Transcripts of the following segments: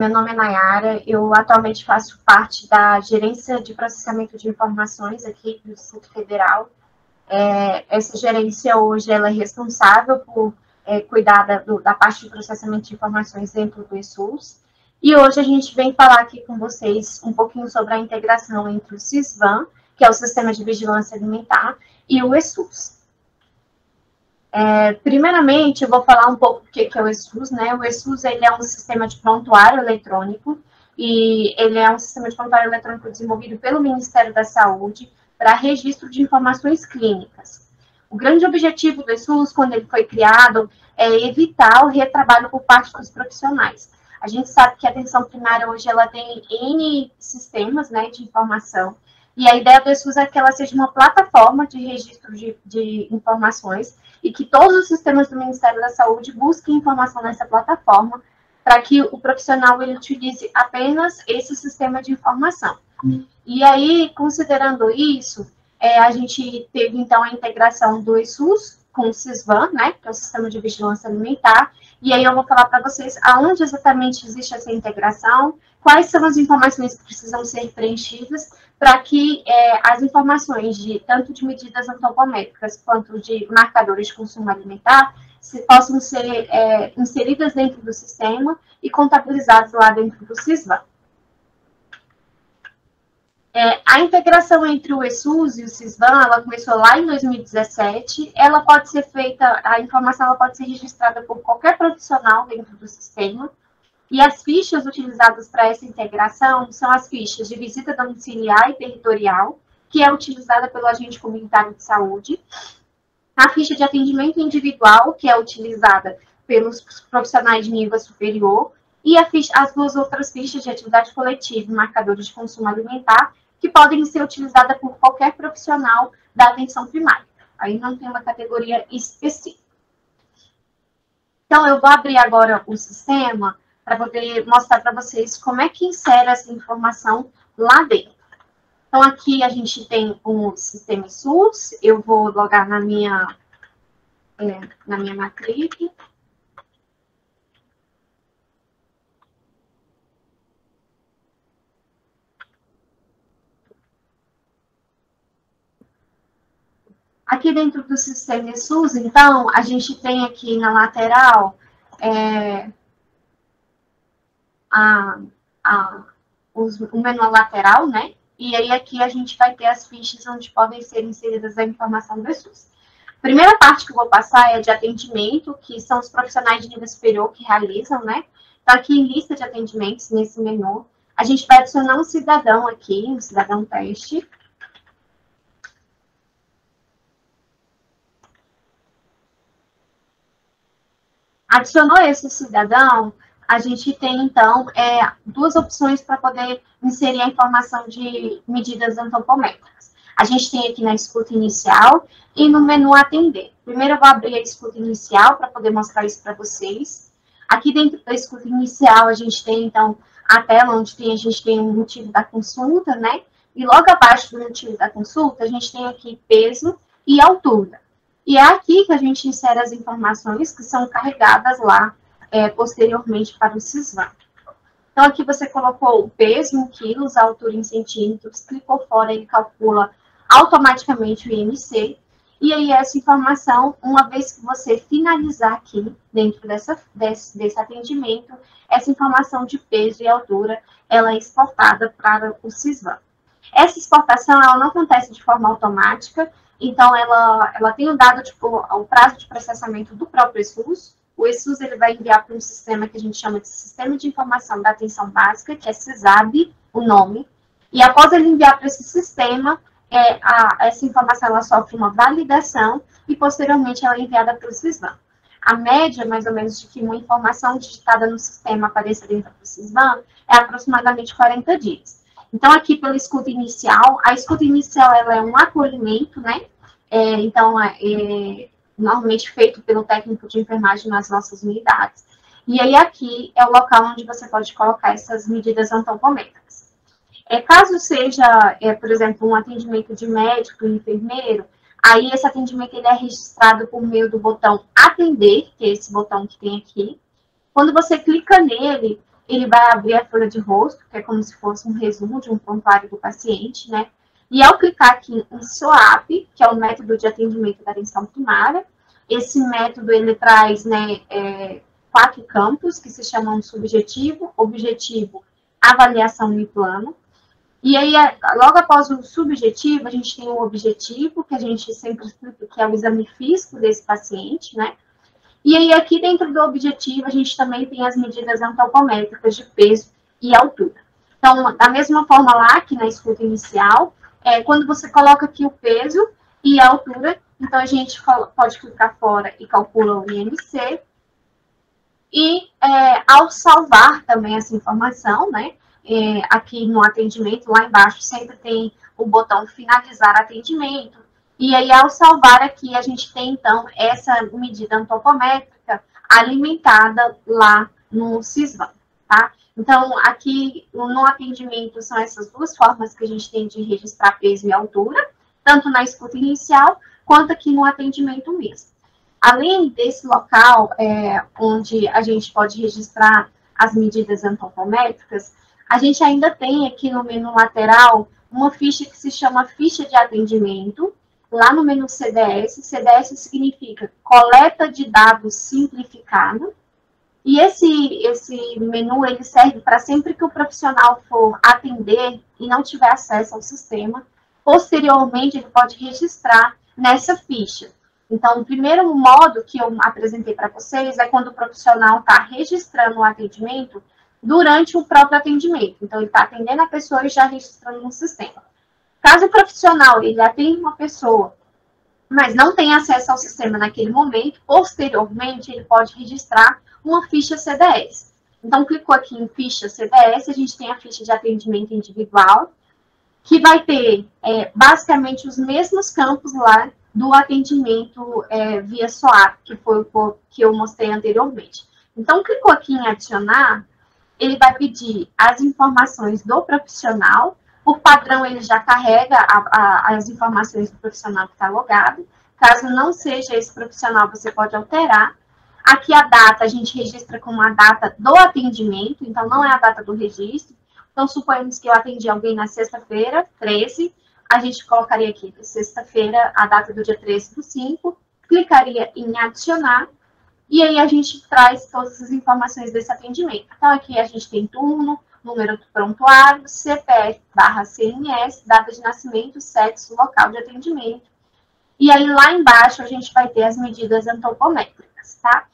Meu nome é Nayara, eu atualmente faço parte da gerência de processamento de informações aqui do Distrito Federal. Essa gerência hoje ela é responsável por cuidar da parte de processamento de informações dentro do ESUS. E hoje a gente vem falar aqui com vocês um pouquinho sobre a integração entre o SISVAN, que é o Sistema de Vigilância Alimentar, e o ESUS. Primeiramente, eu vou falar um pouco do que é o ESUS, né? O ESUS ele é um sistema de prontuário eletrônico, e ele é um sistema de prontuário eletrônico desenvolvido pelo Ministério da Saúde para registro de informações clínicas. O grande objetivo do ESUS, quando ele foi criado, é evitar o retrabalho por parte dos profissionais. A gente sabe que a atenção primária hoje ela tem N sistemas, né, de informação, e a ideia do ESUS é que ela seja uma plataforma de registro de informações e que todos os sistemas do Ministério da Saúde busquem informação nessa plataforma para que o profissional ele utilize apenas esse sistema de informação. E aí, considerando isso, a gente teve, então, a integração do ESUS com o SISVAN, né, que é o Sistema de Vigilância Alimentar, e aí eu vou falar para vocês aonde exatamente existe essa integração, quais são as informações que precisam ser preenchidas para que as informações tanto de medidas antropométricas quanto de marcadores de consumo alimentar possam ser inseridas dentro do sistema e contabilizadas lá dentro do SISVAN. A integração entre o ESUS e o SISVAN, ela começou lá em 2017, ela pode ser feita, a informação ela pode ser registrada por qualquer profissional dentro do sistema, e as fichas utilizadas para essa integração são as fichas de visita domiciliar e territorial, que é utilizada pelo agente comunitário de saúde, a ficha de atendimento individual, que é utilizada pelos profissionais de nível superior, e as duas outras fichas de atividade coletiva e marcadores de consumo alimentar, que podem ser utilizadas por qualquer profissional da atenção primária. Aí não tem uma categoria específica. Então, eu vou abrir agora o sistema para poder mostrar para vocês como é que insere essa informação lá dentro. Então, aqui a gente tem um sistema SUS, eu vou logar na minha matriz. Aqui dentro do sistema SUS, então, a gente tem aqui na lateral o menu lateral, né? E aí aqui a gente vai ter as fichas onde podem ser inseridas a informação do SUS. A primeira parte que eu vou passar é de atendimento, que são os profissionais de nível superior que realizam, né? Então, aqui em lista de atendimentos, nesse menu, a gente vai adicionar um cidadão aqui, um cidadão teste. Adicionou esse cidadão, a gente tem, então, duas opções para poder inserir a informação de medidas antropométricas. A gente tem aqui na escuta inicial e no menu atender. Primeiro eu vou abrir a escuta inicial para poder mostrar isso para vocês. Aqui dentro da escuta inicial a gente tem, então, a tela onde a gente tem o motivo da consulta, né? E logo abaixo do motivo da consulta, a gente tem aqui peso e altura. E é aqui que a gente insere as informações que são carregadas lá posteriormente para o SISVAN. Então, aqui você colocou o peso em quilos, a altura em centímetros, clicou fora, ele calcula automaticamente o IMC. E aí, essa informação, uma vez que você finalizar aqui, dentro desse atendimento, essa informação de peso e altura, ela é exportada para o SISVAN. Essa exportação, ela não acontece de forma automática, então, ela tem um dado, o prazo de processamento do próprio ESUS. O ESUS ele vai enviar para um sistema que a gente chama de Sistema de Informação da Atenção Básica, que é SISAB, o nome. E após ele enviar para esse sistema, essa informação ela sofre uma validação e, posteriormente, ela é enviada para o SISVAN. A média, mais ou menos, de que uma informação digitada no sistema apareça dentro do SISVAN é aproximadamente 40 dias. Então, aqui pela escuta inicial, a escuta inicial ela é um acolhimento, né? Então, normalmente feito pelo técnico de enfermagem nas nossas unidades. E aí, aqui é o local onde você pode colocar essas medidas antropométricas. Caso seja, por exemplo, um atendimento de médico e enfermeiro, aí esse atendimento ele é registrado por meio do botão atender, que é esse botão que tem aqui. Quando você clica nele, ele vai abrir a folha de rosto, que é como se fosse um resumo de um prontuário do paciente, né? E ao clicar aqui em SOAP, que é o método de atendimento da atenção primária, esse método ele traz, né, 4 campos que se chamam subjetivo, objetivo, avaliação e plano. E aí, logo após o subjetivo, a gente tem o objetivo, que a gente sempre explica que é o exame físico desse paciente, né? E aí, aqui dentro do objetivo, a gente também tem as medidas antropométricas de peso e altura. Então, da mesma forma lá, que na escuta inicial, quando você coloca aqui o peso e a altura, então a gente pode clicar fora e calcula o IMC. E ao salvar também essa informação, né, aqui no atendimento, lá embaixo, sempre tem o botão finalizar atendimento. E aí, ao salvar aqui, a gente tem, então, essa medida antropométrica alimentada lá no Sysvan, tá? Então, aqui no atendimento, são essas duas formas que a gente tem de registrar peso e altura, tanto na escuta inicial, quanto aqui no atendimento mesmo. Além desse local, onde a gente pode registrar as medidas antropométricas, a gente ainda tem aqui no menu lateral uma ficha que se chama ficha de atendimento, lá no menu CDS. CDS significa coleta de dados simplificado. E esse menu ele serve para sempre que o profissional for atender e não tiver acesso ao sistema, posteriormente ele pode registrar nessa ficha. Então, o primeiro modo que eu apresentei para vocês é quando o profissional está registrando o atendimento durante o próprio atendimento. Então, ele está atendendo a pessoa e já registrando no sistema. Caso o profissional ele atende uma pessoa, mas não tem acesso ao sistema naquele momento, posteriormente ele pode registrar uma ficha CDS. Então, clicou aqui em ficha CDS, a gente tem a ficha de atendimento individual, que vai ter basicamente os mesmos campos lá do atendimento via SOAP, que foi o que eu mostrei anteriormente. Então, clicou aqui em adicionar, ele vai pedir as informações do profissional. Por padrão, ele já carrega as informações do profissional que está logado. Caso não seja esse profissional, você pode alterar. Aqui a data, a gente registra como a data do atendimento, então não é a data do registro. Então, suponhamos que eu atendi alguém na sexta-feira, 13, a gente colocaria aqui, sexta-feira, a data do dia 13/5, clicaria em adicionar, e aí a gente traz todas as informações desse atendimento. Então, aqui a gente tem turno, número do prontuário, CPF/CNS, data de nascimento, sexo, local de atendimento. E aí, lá embaixo, a gente vai ter as medidas antropométricas, tá?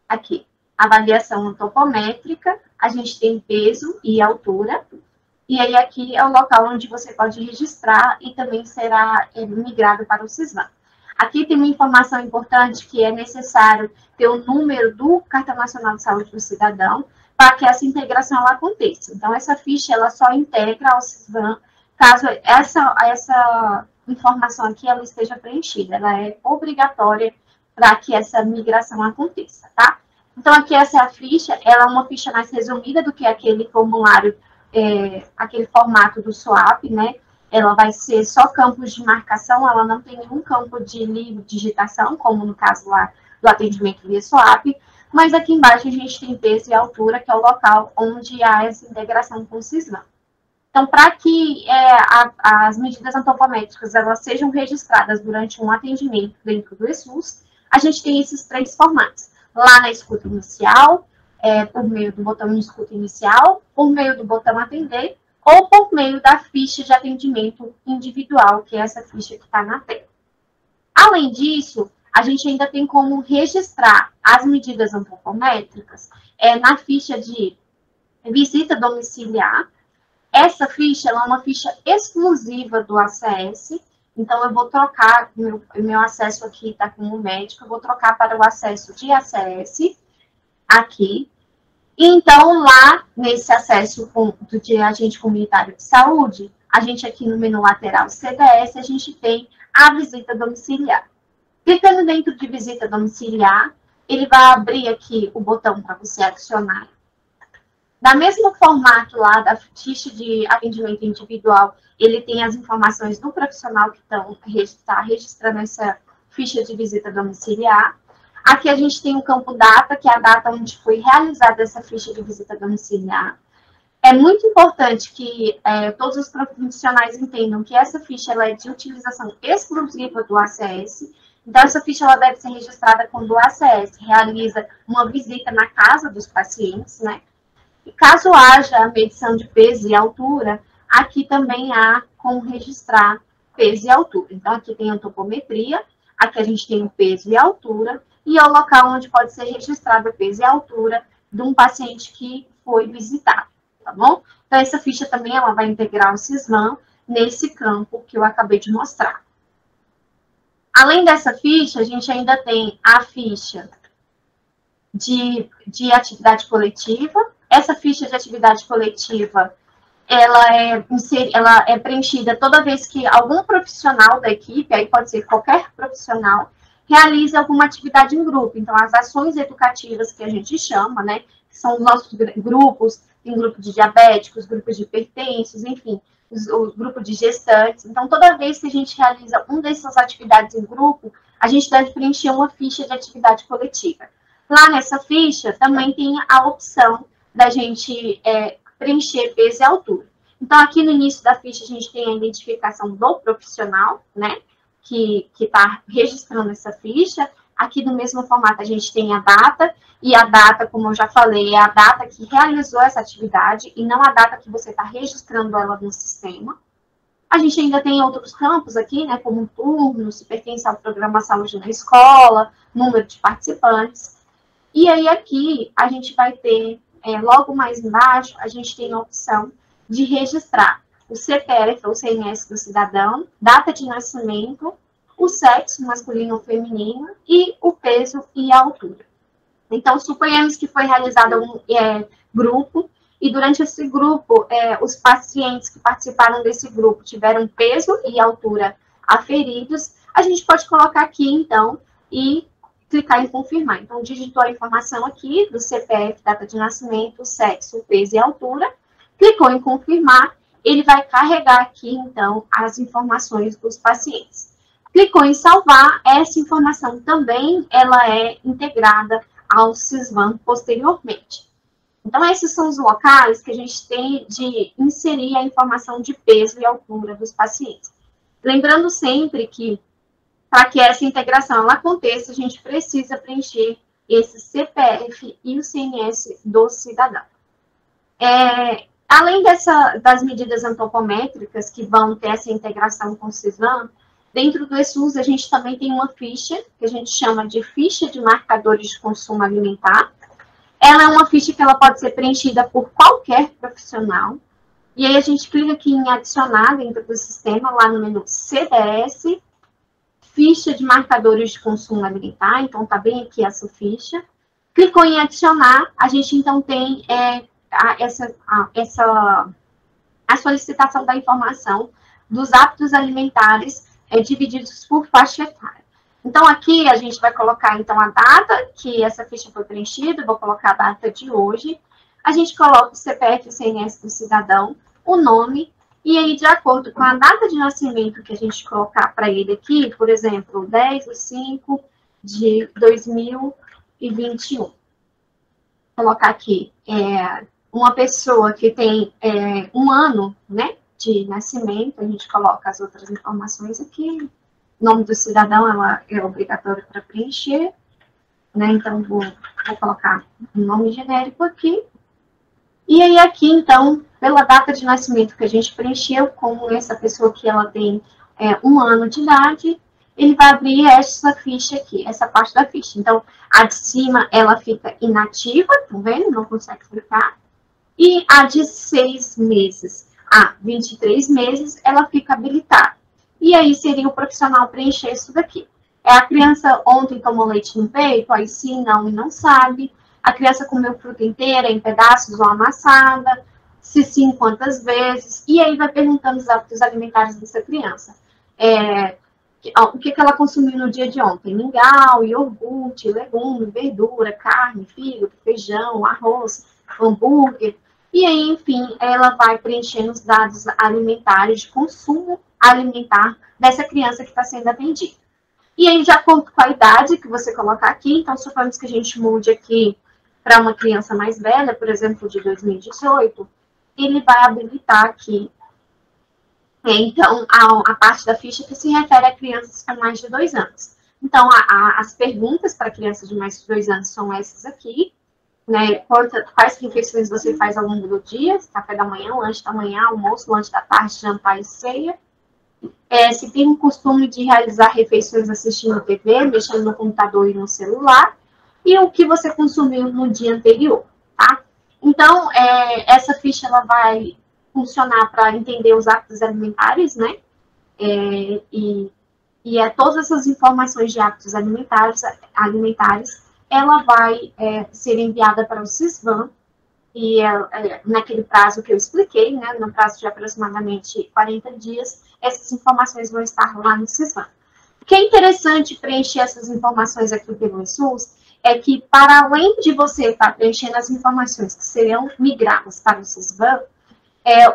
Aqui, avaliação antropométrica, a gente tem peso e altura. E aí, aqui é o local onde você pode registrar e também será migrado para o Sysvan. Aqui tem uma informação importante que é necessário ter o número do Cartão Nacional de Saúde do cidadão para que essa integração ela aconteça. Então, essa ficha ela só integra ao Sysvan caso essa informação aqui ela esteja preenchida. Ela é obrigatória para que essa migração aconteça, tá? Então, aqui essa é a ficha, ela é uma ficha mais resumida do que aquele formulário, aquele formato do SOAP, né? Ela vai ser só campos de marcação, ela não tem nenhum campo de livre digitação, como no caso lá do atendimento via SOAP, mas aqui embaixo a gente tem peso e altura, que é o local onde há essa integração com o Sysvan. Então, para que as medidas antropométricas elas sejam registradas durante um atendimento dentro do ESUS, a gente tem esses 3 formatos. Lá na escuta inicial, por meio do botão de escuta inicial, por meio do botão atender, ou por meio da ficha de atendimento individual, que é essa ficha que está na tela. Além disso, a gente ainda tem como registrar as medidas antropométricas na ficha de visita domiciliar. Essa ficha ela é uma ficha exclusiva do ACS, então eu vou trocar, meu acesso aqui está como médico, eu vou trocar para o acesso de ACS, aqui. Então, lá nesse acesso de agente comunitário de saúde, a gente aqui no menu lateral CDS, a gente tem a visita domiciliar. Clicando dentro de visita domiciliar, ele vai abrir aqui o botão para você adicionar. Da mesmo formato lá da ficha de atendimento individual, ele tem as informações do profissional que está registrando essa ficha de visita domiciliar. Aqui a gente tem o campo data, que é a data onde foi realizada essa ficha de visita domiciliar. É muito importante que todos os profissionais entendam que essa ficha ela é de utilização exclusiva do ACS. Então, essa ficha ela deve ser registrada quando o ACS realiza uma visita na casa dos pacientes, né? E caso haja a medição de peso e altura, aqui também há como registrar peso e altura. Então, aqui tem a topometria, aqui a gente tem o peso e a altura, e é o local onde pode ser registrado o peso e a altura de um paciente que foi visitado, tá bom? Então, essa ficha também ela vai integrar o SISVAN nesse campo que eu acabei de mostrar. Além dessa ficha, a gente ainda tem a ficha de atividade coletiva. Essa ficha de atividade coletiva, ela é preenchida toda vez que algum profissional da equipe, aí pode ser qualquer profissional, realiza alguma atividade em grupo. Então, as ações educativas que a gente chama, né, que são os nossos grupos, tem grupo de diabéticos, grupos de hipertensos, enfim, o grupo de gestantes. Então, toda vez que a gente realiza uma dessas atividades em grupo, a gente deve preencher uma ficha de atividade coletiva. Lá nessa ficha, também tem a opção da gente preencher peso e altura. Então, aqui no início da ficha, a gente tem a identificação do profissional, né, que está registrando essa ficha. Aqui no mesmo formato, a gente tem a data, e a data, como eu já falei, é a data que realizou essa atividade, e não a data que você está registrando ela no sistema. A gente ainda tem outros campos aqui, né, como turno, se pertence ao programa Saúde na Escola, número de participantes. E aí, aqui, a gente vai ter, logo mais embaixo, a gente tem a opção de registrar o CPF ou CNS do cidadão, data de nascimento, o sexo masculino ou feminino e o peso e a altura. Então, suponhamos que foi realizado um grupo, e durante esse grupo, os pacientes que participaram desse grupo tiveram peso e altura aferidos, a gente pode colocar aqui, então, e clicar em confirmar. Então, digitou a informação aqui do CPF, data de nascimento, sexo, peso e altura, clicou em confirmar, ele vai carregar aqui, então, as informações dos pacientes. Clicou em salvar, essa informação também, ela é integrada ao SISVAN posteriormente. Então, esses são os locais que a gente tem de inserir a informação de peso e altura dos pacientes. Lembrando sempre que, para que essa integração ela aconteça, a gente precisa preencher esse CPF e o CNS do cidadão. Além das medidas antropométricas que vão ter essa integração com o SISVAN, dentro do ESUS a gente também tem uma ficha, que a gente chama de ficha de marcadores de consumo alimentar. Ela é uma ficha que ela pode ser preenchida por qualquer profissional. E aí a gente clica aqui em adicionar dentro do sistema, lá no menu CDS, ficha de marcadores de consumo alimentar. Então, tá bem aqui essa ficha. Clicou em adicionar, a gente então tem a solicitação da informação dos hábitos alimentares divididos por faixa etária. Então, aqui a gente vai colocar, então, a data que essa ficha foi preenchida, vou colocar a data de hoje, a gente coloca o CPF e o CNS do cidadão, o nome, e aí, de acordo com a data de nascimento que a gente colocar para ele aqui, por exemplo, 10/5 de 2021. Vou colocar aqui, uma pessoa que tem 1 ano, né, de nascimento, a gente coloca as outras informações aqui. O nome do cidadão ela é obrigatório para preencher, né? Então, vou colocar um nome genérico aqui. E aí, aqui, então, pela data de nascimento que a gente preencheu, como essa pessoa que ela tem 1 ano de idade, ele vai abrir essa ficha aqui, essa parte da ficha. Então, a de cima, ela fica inativa, tá vendo? Não consegue clicar. E a de 6 meses a 23 meses, ela fica habilitada. E aí seria o profissional preencher isso daqui. A criança ontem tomou leite no peito, aí sim, não e não sabe. A criança comeu fruta inteira, em pedaços ou amassada. Se sim, quantas vezes. E aí vai perguntando os hábitos alimentares dessa criança. O que ela consumiu no dia de ontem? Mingau, iogurte, legume, verdura, carne, fígado, feijão, arroz, hambúrguer. E aí, enfim, ela vai preenchendo os dados alimentares de consumo alimentar dessa criança que está sendo atendida. E aí, de acordo com a idade que você colocar aqui, então, suponhamos que a gente mude aqui para uma criança mais velha, por exemplo, de 2018, ele vai habilitar aqui, então, a parte da ficha que se refere a crianças com mais de 2 anos. Então, as perguntas para crianças de mais de 2 anos são essas aqui, né? Quais refeições você faz ao longo do dia, café da manhã, lanche da manhã, almoço, lanche da tarde, jantar e ceia. Se tem o costume de realizar refeições assistindo TV, mexendo no computador e no celular, e o que você consumiu no dia anterior, tá? Então, essa ficha ela vai funcionar para entender os hábitos alimentares, né? Todas essas informações de hábitos alimentares ela vai ser enviada para o Sisvan, e naquele prazo que eu expliquei, né, no prazo de aproximadamente 40 dias, essas informações vão estar lá no Sisvan. O que é interessante preencher essas informações aqui pelo SUS é que, para além de você estar preenchendo as informações que serão migradas para o Sisvan,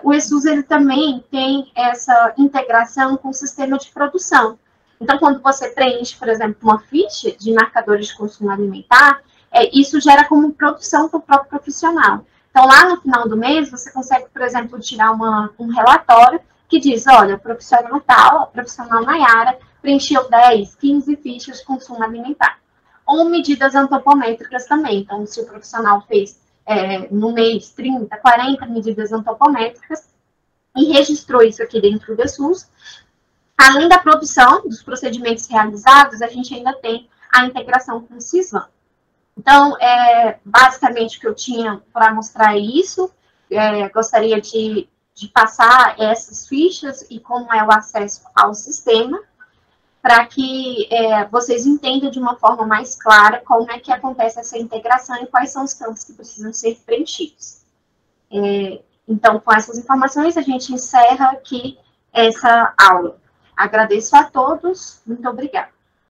o ESUS ele também tem essa integração com o sistema de produção. Então, quando você preenche, por exemplo, uma ficha de marcadores de consumo alimentar, isso gera como produção para o próprio profissional. Então, lá no final do mês, você consegue, por exemplo, tirar um relatório que diz, olha, o profissional tal, a profissional Nayara, preencheu 10, 15 fichas de consumo alimentar. Ou medidas antropométricas também. Então, se o profissional fez no mês 30, 40 medidas antropométricas e registrou isso aqui dentro do SUS, além da produção dos procedimentos realizados, a gente ainda tem a integração com o Sisvan. Então, basicamente, o que eu tinha para mostrar é isso. Gostaria de passar essas fichas e como é o acesso ao sistema, para que vocês entendam de uma forma mais clara como é que acontece essa integração e quais são os campos que precisam ser preenchidos. Então, com essas informações, a gente encerra aqui essa aula. Agradeço a todos, muito obrigada.